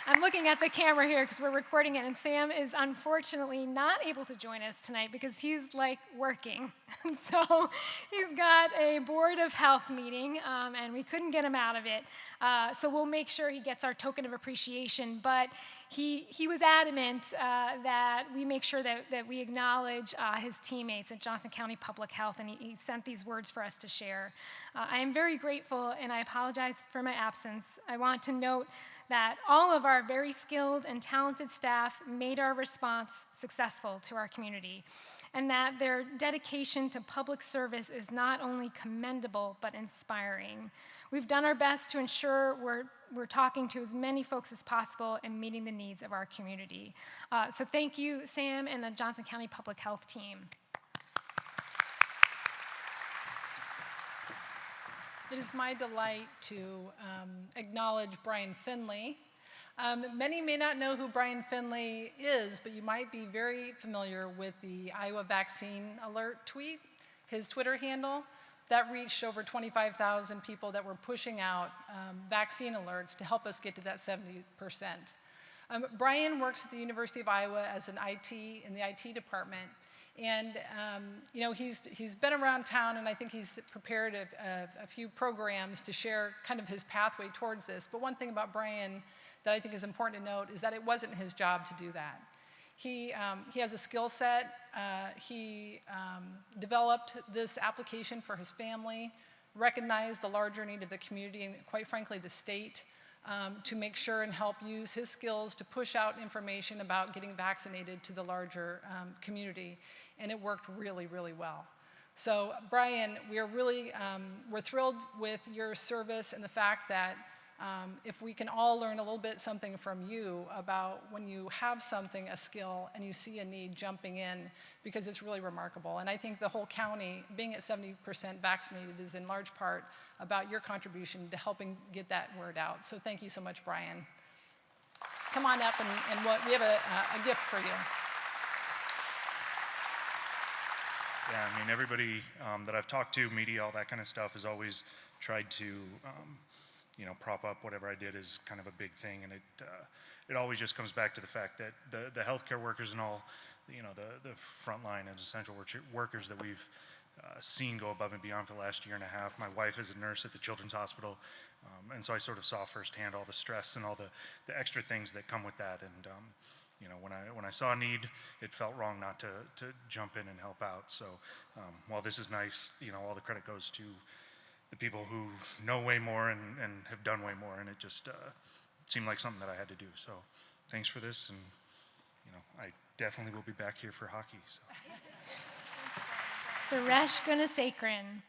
I'm looking at the camera here because we're recording it, and Sam is unfortunately not able to join us tonight because he's like working. So he's got a Board of Health meeting, and we couldn't get him out of it. So we'll make sure he gets our token of appreciation. But he was adamant that we make sure that we acknowledge his teammates at Johnson County Public Health, and he sent these words for us to share. I am very grateful, and I apologize for my absence. I want to note that all of our very skilled and talented staff made our response successful to our community, and that their dedication to public service is not only commendable, but inspiring. We've done our best to ensure we're talking to as many folks as possible and meeting the needs of our community. So thank you, Sam, and the Johnson County Public Health team. It is my delight to acknowledge Brian Finley. Many may not know who Brian Finley is, but you might be very familiar with the Iowa Vaccine Alert tweet, his Twitter handle. That reached over 25,000 people that were pushing out vaccine alerts to help us get to that 70%. Brian works at the University of Iowa as an in the IT department. And you know, he's been around town, and I think he's prepared a few programs to share kind of his pathway towards this. But one thing about Brian that I think is important to note is that it wasn't his job to do that. He has a skill set. He developed this application for his family, recognized the larger need of the community, and quite frankly, the state, to make sure and help use his skills to push out information about getting vaccinated to the larger community. And it worked really, really well. So Brian, we're thrilled with your service and the fact that if we can all learn a little bit something from you about when you have something, a skill, and you see a need, jumping in, because it's really remarkable. And I think the whole county, being at 70% vaccinated, is in large part about your contribution to helping get that word out. So thank you so much, Brian. Come on up, and we have a gift for you. Yeah, I mean, everybody that I've talked to, media, all that kind of stuff, has always tried to, you know, prop up whatever I did as kind of a big thing, and it always just comes back to the fact that the healthcare workers and all, you know, the frontline and essential workers that we've seen go above and beyond for the last year and a half. My wife is a nurse at the Children's Hospital, and so I sort of saw firsthand all the stress and all the extra things that come with that. And you know, when I saw a need, it felt wrong not to jump in and help out. So while this is nice, you know, all the credit goes to the people who know way more and have done way more, and it just seemed like something that I had to do. So thanks for this, and you know, I definitely will be back here for hockey. So. Suresh Gunasekaran.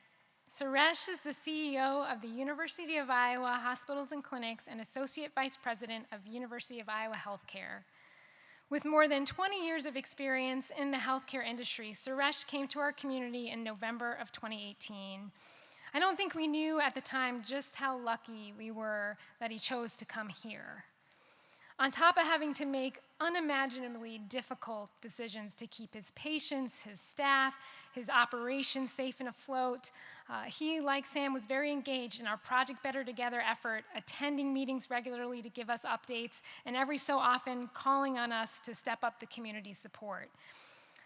Suresh is the CEO of the University of Iowa Hospitals and Clinics and Associate Vice President of University of Iowa Healthcare. With more than 20 years of experience in the healthcare industry, Suresh came to our community in November of 2018. I don't think we knew at the time just how lucky we were that he chose to come here. On top of having to make unimaginably difficult decisions to keep his patients, his staff, his operations safe and afloat, he, like Sam, was very engaged in our Project Better Together effort, attending meetings regularly to give us updates, and every so often calling on us to step up the community support.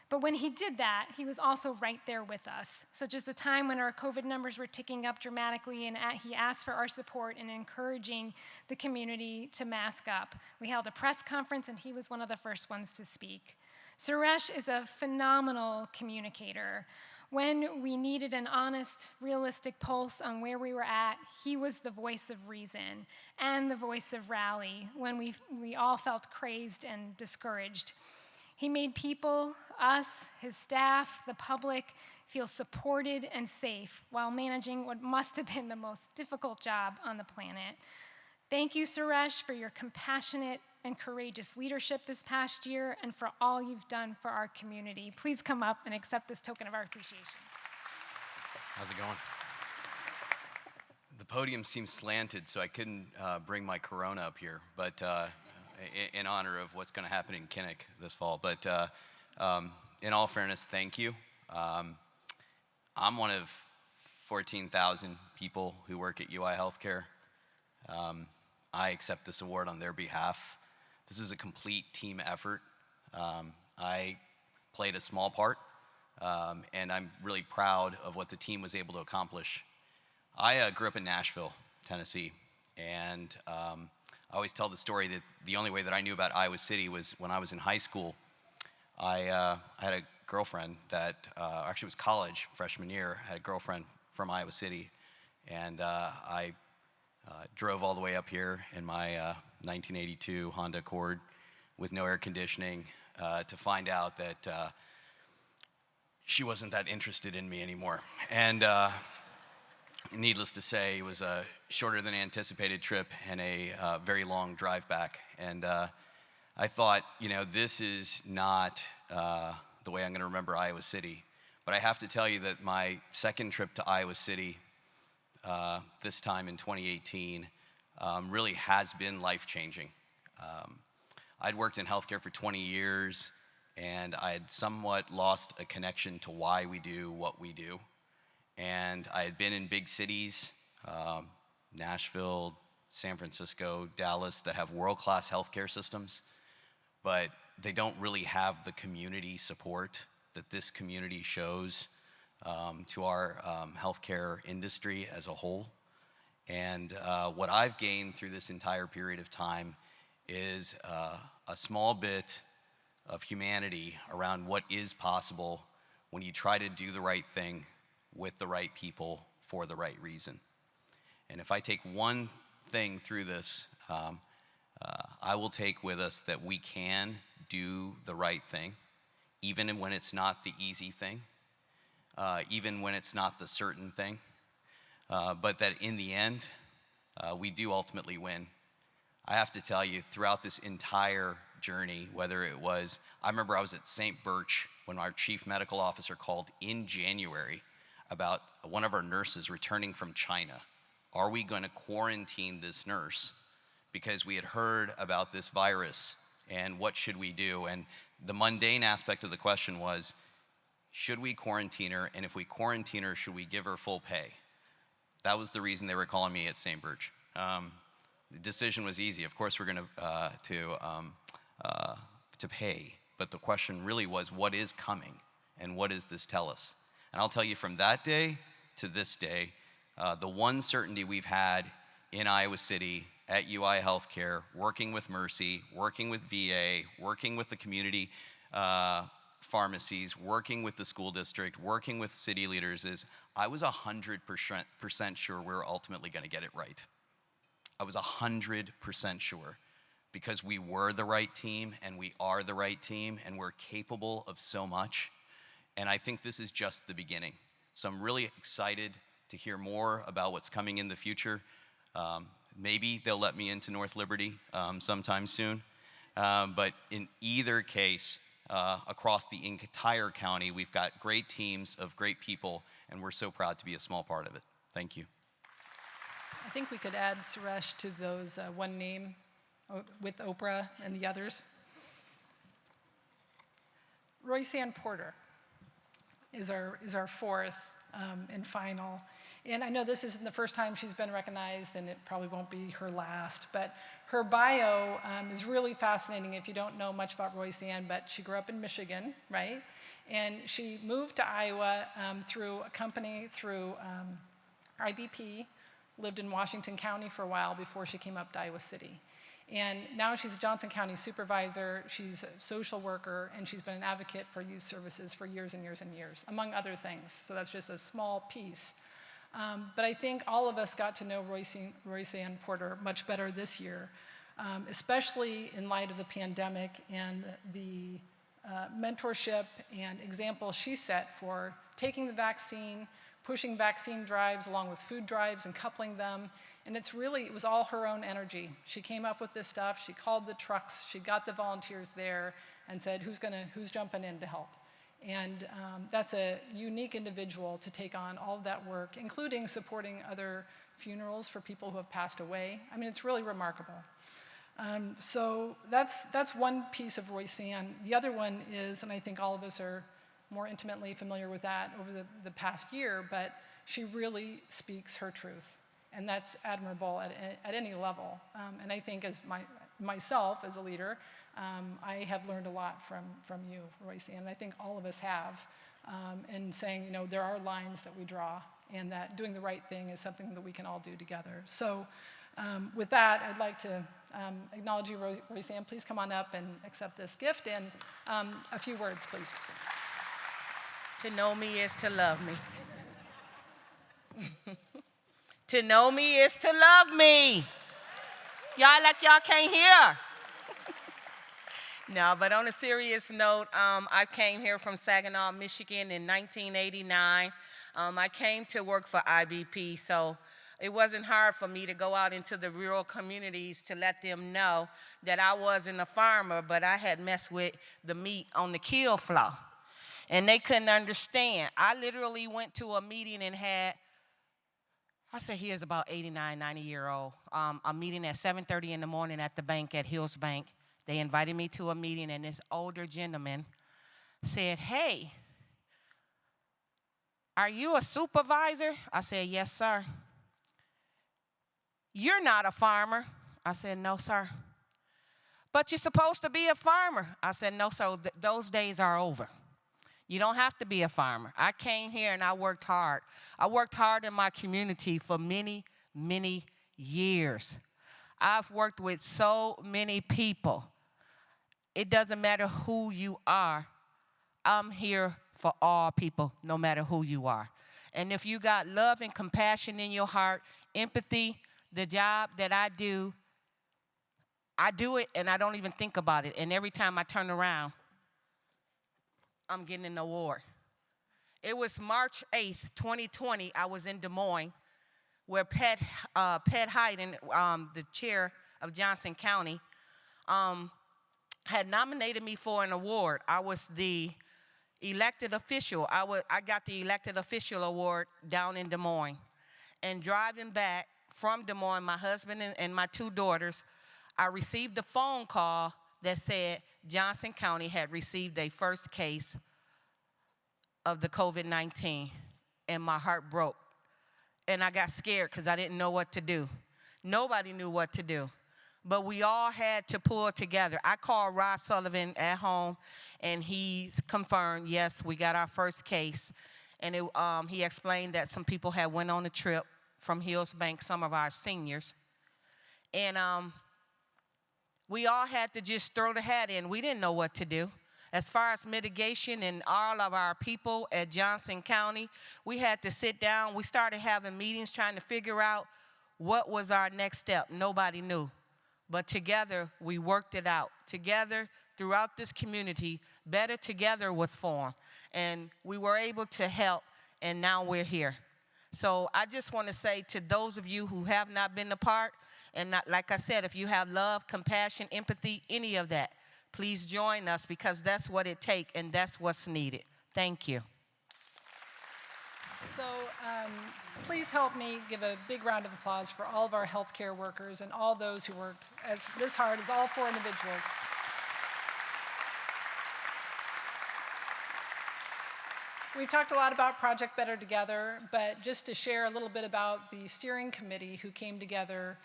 But when he did that, he was also right there with us, such as the time when our COVID numbers were ticking up dramatically and he asked for our support in encouraging the community to mask up. We held a press conference and he was one of the first ones to speak. Suresh is a phenomenal communicator. When we needed an honest, realistic pulse on where we were at, he was the voice of reason and the voice of rally when we all felt crazed and discouraged. He made people, us, his staff, the public, feel supported and safe while managing what must have been the most difficult job on the planet. Thank you, Suresh, for your compassionate and courageous leadership this past year and for all you've done for our community. Please come up and accept this token of our appreciation. How's it going? The podium seems slanted, so I couldn't bring my Corona up here, but in honor of what's going to happen in Kinnick this fall. But in all fairness, thank you. I'm one of 14,000 people who work at UI Healthcare. I accept this award on their behalf. This is a complete team effort. I played a small part, and I'm really proud of what the team was able to accomplish. I grew up in Nashville, Tennessee, and I always tell the story that the only way that I knew about Iowa City was when I was in high school. I had a girlfriend that, actually it was college, freshman year, I had a girlfriend from Iowa City. And I drove all the way up here in my 1982 Honda Accord with no air conditioning to find out that she wasn't that interested in me anymore. And needless to say, it was a shorter than anticipated trip and a very long drive back. And I thought, this is not the way I'm going to remember Iowa City. But I have to tell you that my second trip to Iowa City, this time in 2018, really has been life-changing. I'd worked in healthcare for 20 years, and I had somewhat lost a connection to why we do what we do. And I had been in big cities, Nashville, San Francisco, Dallas, that have world-class healthcare systems, but they don't really have the community support that this community shows to our healthcare industry as a whole. And what I've gained through this entire period of time is a small bit of humanity around what is possible when you try to do the right thing with the right people for the right reason. And if I take one thing through this, I will take with us that we can do the right thing, even when it's not the easy thing, even when it's not the certain thing, but that in the end, we do ultimately win. I have to tell you, throughout this entire journey, whether it was, I remember I was at St. Birch when our chief medical officer called in January about one of our nurses returning from China. Are we going to quarantine this nurse? Because we had heard about this virus, and what should we do? And the mundane aspect of the question was, should we quarantine her? And if we quarantine her, should we give her full pay? That was the reason they were calling me at St. Birch. The decision was easy. Of course, we're going to pay. But the question really was, what is coming? And what does this tell us? And I'll tell you, from that day to this day, the one certainty we've had in Iowa City at UI Healthcare, working with Mercy, working with VA, working with the community pharmacies, working with the school district, working with city leaders, is I was 100% sure we were ultimately going to get it right. I was 100% sure, because we were the right team, and we are the right team, and we're capable of so much. And I think this is just the beginning. So I'm really excited to hear more about what's coming in the future. Maybe they'll let me into North Liberty sometime soon. But in either case, across the entire county, we've got great teams of great people, and we're so proud to be a small part of it. Thank you. I think we could add Suresh to those one name with Oprah and the others. Royce-Ann Porter is our fourth and final. And I know this isn't the first time she's been recognized, and it probably won't be her last, but her bio is really fascinating if you don't know much about Royce-Ann, but she grew up in Michigan, right? And she moved to Iowa through a company, through IBP, lived in Washington County for a while before she came up to Iowa City. And now she's a Johnson County supervisor, she's a social worker, and she's been an advocate for youth services for years and years and years, among other things. So that's just a small piece. But I think all of us got to know Royce-Ann Porter much better this year, especially in light of the pandemic and the mentorship and example she set for taking the vaccine, pushing vaccine drives along with food drives and coupling them. And it was all her own energy. She came up with this stuff, she called the trucks, she got the volunteers there and said, who's jumping in to help? And that's a unique individual to take on all of that work, including supporting other funerals for people who have passed away. I mean, it's really remarkable. So that's one piece of Royce-Ann. The other one is, and I think all of us are more intimately familiar with that over the past year, but she really speaks her truth. And that's admirable at any level. And I think as myself as a leader, I have learned a lot from you, Royce-Ann, and I think all of us have, and saying, there are lines that we draw, and that doing the right thing is something that we can all do together. So with that, I'd like to acknowledge you, Royce-Ann. Please come on up and accept this gift, and a few words, please. To know me is to love me. To know me is to love me. Y'all like y'all can't hear. No, but on a serious note, I came here from Saginaw, Michigan in 1989. I came to work for IBP, so it wasn't hard for me to go out into the rural communities to let them know that I wasn't a farmer, but I had messed with the meat on the kill floor. And they couldn't understand. I literally went to a meeting and had, I said, here's about 89, 90-year-old, a meeting at 7:30 in the morning at the bank at Hills Bank. They invited me to a meeting, and this older gentleman said, hey, are you a supervisor? I said, yes, sir. You're not a farmer. I said, no, sir. But you're supposed to be a farmer. I said, no, sir, those days are over. You don't have to be a farmer. I came here and I worked hard. I worked hard in my community for many, many years. I've worked with so many people. It doesn't matter who you are. I'm here for all people, no matter who you are. And if you got love and compassion in your heart, empathy, the job that I do it and I don't even think about it. And every time I turn around, I'm getting an award. It was March 8th, 2020. I was in Des Moines, where Pat Hyden, the chair of Johnson County, had nominated me for an award. I was the elected official. I got the elected official award down in Des Moines. And driving back from Des Moines, my husband and my two daughters, I received a phone call that said Johnson County had received a first case of the COVID-19, and my heart broke. And I got scared because I didn't know what to do. Nobody knew what to do. But we all had to pull together. I called Rod Sullivan at home, and he confirmed, yes, we got our first case. And he explained that some people had went on a trip from Hills Bank, some of our seniors. And we all had to just throw the hat in. We didn't know what to do. As far as mitigation and all of our people at Johnson County, we had to sit down. We started having meetings trying to figure out what was our next step. Nobody knew. But together, we worked it out. Together, throughout this community, Better Together was formed. And we were able to help, and now we're here. So I just want to say to those of you who have not been a part, and not, like I said, if you have love, compassion, empathy, any of that, please join us, because that's what it takes and that's what's needed. Thank you. So please help me give a big round of applause for all of our healthcare workers and all those who worked this hard as all 4 individuals. We've talked a lot about Project Better Together, but just to share a little bit about the steering committee who came together,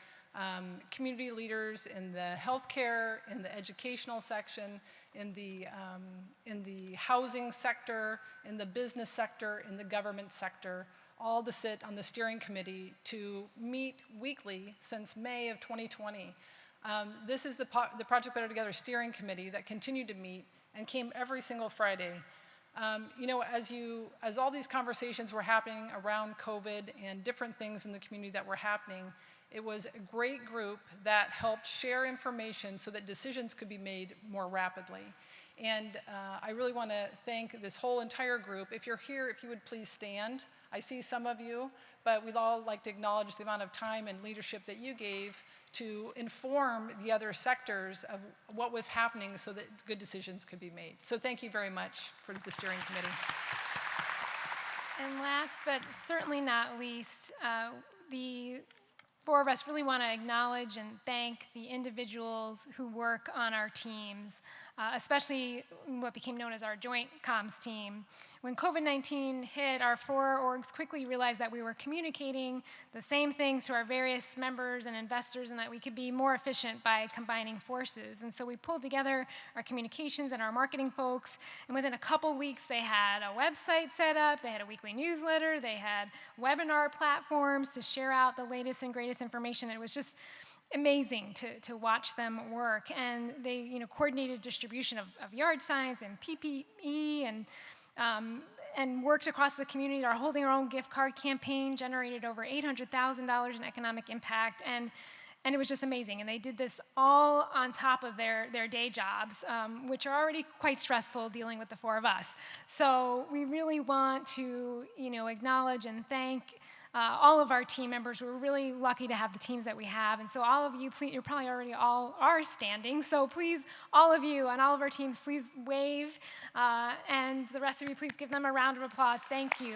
community leaders in the healthcare, in the educational section, in the housing sector, in the business sector, in the government sector, all to sit on the steering committee to meet weekly since May of 2020. This is the Project Better Together steering committee that continued to meet and came every single Friday. You know, as all these conversations were happening around COVID and different things in the community that were happening, it was a great group that helped share information so that decisions could be made more rapidly. And I really want to thank this whole entire group. If you're here, if you would please stand. I see some of you, but we'd all like to acknowledge the amount of time and leadership that you gave to inform the other sectors of what was happening so that good decisions could be made. So thank you very much for the steering committee. And last but certainly not least, the 4 of us really want to acknowledge and thank the individuals who work on our teams, especially what became known as our joint comms team. When COVID-19 hit, our 4 orgs quickly realized that we were communicating the same things to our various members and investors and that we could be more efficient by combining forces. And so we pulled together our communications and our marketing folks, and within a couple weeks they had a website set up, they had a weekly newsletter, they had webinar platforms to share out the latest and greatest information. It was just amazing to watch them work. And they coordinated distribution of yard signs and PPE and worked across the community. Our Holding Our Own gift card campaign generated over $800,000 in economic impact. And it was just amazing. And they did this all on top of their day jobs, which are already quite stressful dealing with the 4 of us. So we really want to acknowledge and thank all of our team members. We're really lucky to have the teams that we have. And so all of you, please, you're probably already all are standing. So please, all of you on all of our teams, please wave. And the rest of you, please give them a round of applause. Thank you.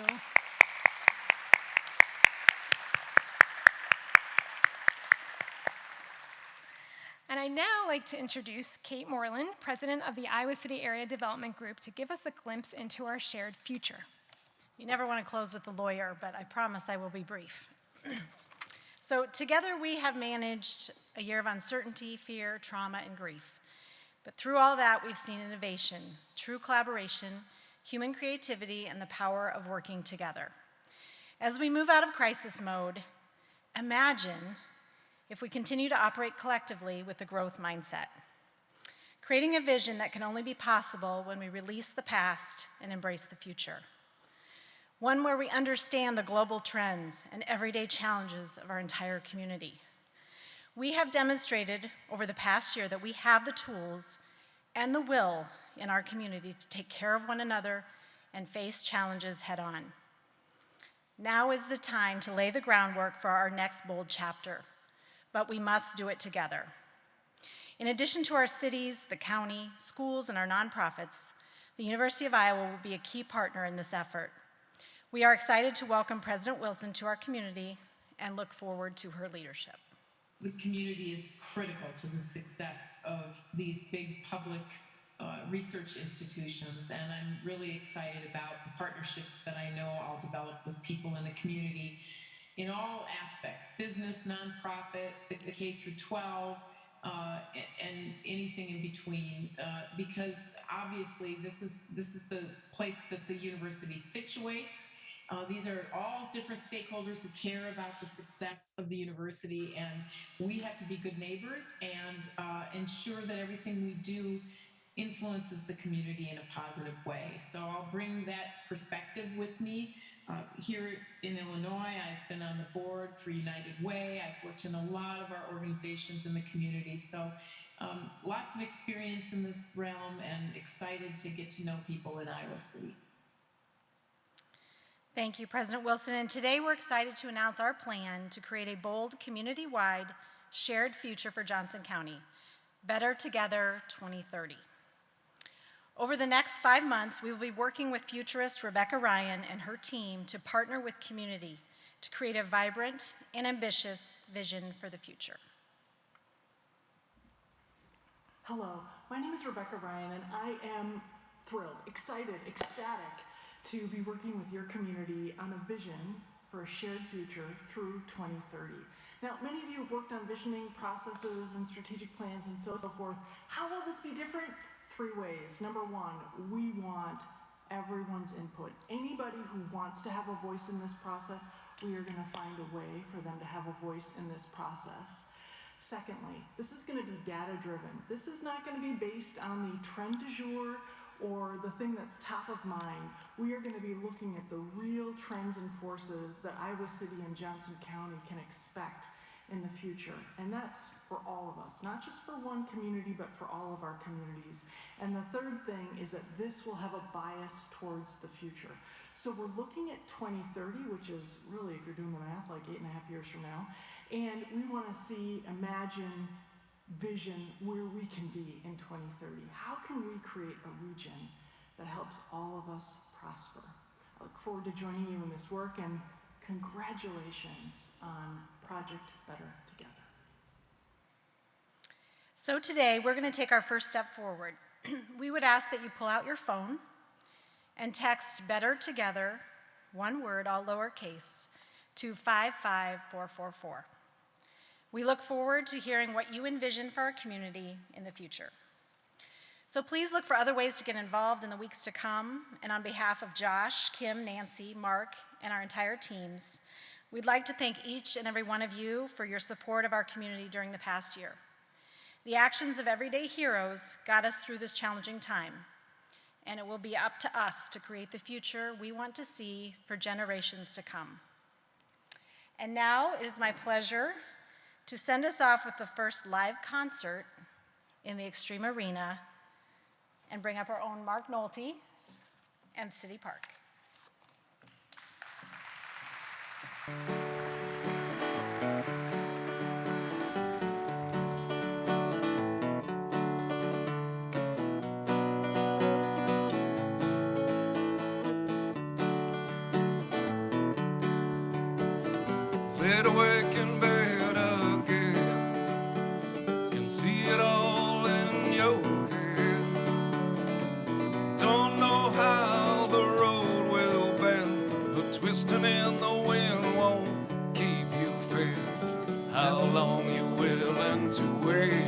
And I'd now like to introduce Kate Moreland, president of the Iowa City Area Development Group, to give us a glimpse into our shared future. You never want to close with the lawyer, but I promise I will be brief. So together we have managed a year of uncertainty, fear, trauma, and grief. But through all that, we've seen innovation, true collaboration, human creativity, and the power of working together. As we move out of crisis mode, imagine if we continue to operate collectively with a growth mindset, creating a vision that can only be possible when we release the past and embrace the future. One where we understand the global trends and everyday challenges of our entire community. We have demonstrated over the past year that we have the tools and the will in our community to take care of one another and face challenges head on. Now is the time to lay the groundwork for our next bold chapter, but we must do it together. In addition to our cities, the county, schools, and our nonprofits, the University of Iowa will be a key partner in this effort. We are excited to welcome President Wilson to our community and look forward to her leadership. The community is critical to the success of these big public research institutions, and I'm really excited about the partnerships that I know I'll develop with people in the community in all aspects, business, nonprofit, the K through 12, and anything in between, because obviously this is the place that the university situates. These are all different stakeholders who care about the success of the university, and we have to be good neighbors and ensure that everything we do influences the community in a positive way. So I'll bring that perspective with me. Here in Illinois, I've been on the board for United Way. I've worked in a lot of our organizations in the community. So lots of experience in this realm and excited to get to know people in Iowa City. Thank you, President Wilson. And today we're excited to announce our plan to create a bold, community-wide, shared future for Johnson County. Better Together 2030. Over the next 5 months, we will be working with futurist Rebecca Ryan and her team to partner with community, to create a vibrant and ambitious vision for the future. Hello, my name is Rebecca Ryan, and I am thrilled, excited, ecstatic to be working with your community on a vision for a shared future through 2030. Now, many of you have worked on visioning processes and strategic plans and so forth. How will this be different? 3 ways. Number 1, we want everyone's input. Anybody who wants to have a voice in this process, we are going to find a way for them to have a voice in this process. Secondly, this is going to be data-driven. This is not going to be based on the trend du jour or the thing that's top of mind. We are going to be looking at the real trends and forces that Iowa City and Johnson County can expect in the future. And that's for all of us, not just for one community, but for all of our communities. And the third thing is that this will have a bias towards the future. So we're looking at 2030, which is really, if you're doing the math, like 8.5 years from now. And we want to see, imagine, vision where we can be in 2030. How can we create a region that helps all of us prosper? I look forward to joining you in this work, and congratulations on Project Better Together. So today, we're going to take our first step forward. We would ask that you pull out your phone and text Better Together, one word, all lowercase, to 55444. We look forward to hearing what you envision for our community in the future. So please look for other ways to get involved in the weeks to come, and on behalf of Josh, Kim, Nancy, Mark, and our entire teams, we'd like to thank each and every one of you for your support of our community during the past year. The actions of everyday heroes got us through this challenging time, and it will be up to us to create the future we want to see for generations to come. And now it is my pleasure to send us off with the first live concert in the Xtream Arena and bring up our own Mark Nolte and City Park. Laid awake in bed again, can see it all in your head. Don't know how the road will bend, but twisting in the wind won't keep you fed. How long you willing to wait?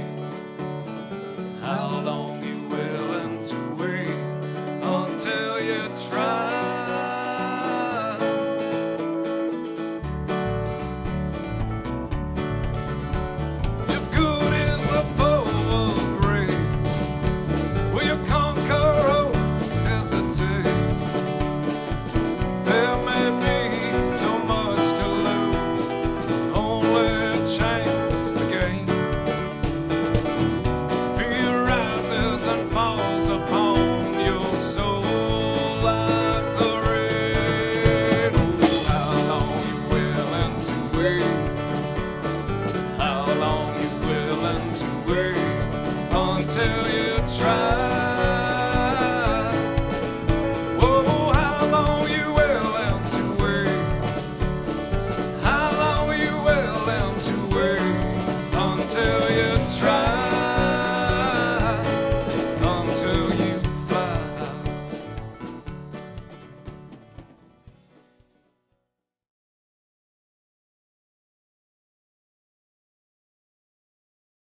How long you willing to wait until you try? Until